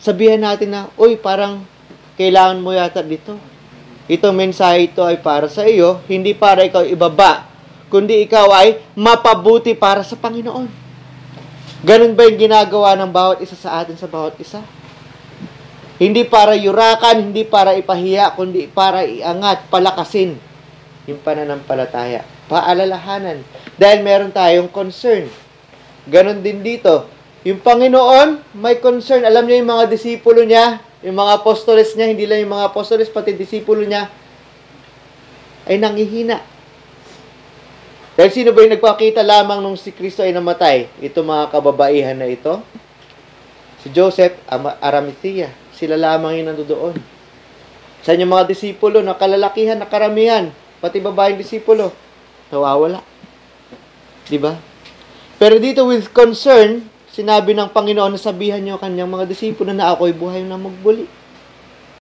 sabihan natin na, uy, parang kailangan mo yata dito. Itong mensahe ito ay para sa iyo, hindi para ikaw ibaba, kundi ikaw ay mapabuti para sa Panginoon. Ganun ba yung ginagawa ng bawat isa sa atin sa bawat isa? Hindi para yurakan, hindi para ipahiya, kundi para iangat, palakasin yung pananampalataya. Paalalahanan. Dahil meron tayong concern. Ganon din dito. Yung Panginoon, may concern. Alam niya yung mga disipulo niya, yung mga apostoles niya, hindi lang yung mga apostoles, pati disipulo niya, ay nanghihina. Dahil sino ba yung nagpakita lamang nung si Kristo ay namatay? Ito mga kababaihan na ito. Si Joseph, Arimathea. Sila lamang yung nandoon. Sa inyong mga disipulo, na kalalakihan, na karamihan, pati babaeng disipulo, nawawala. Diba? Pero dito with concern, sinabi ng Panginoon na sabihan niyo kanyang mga disipulo na ako'y buhay na magbuli.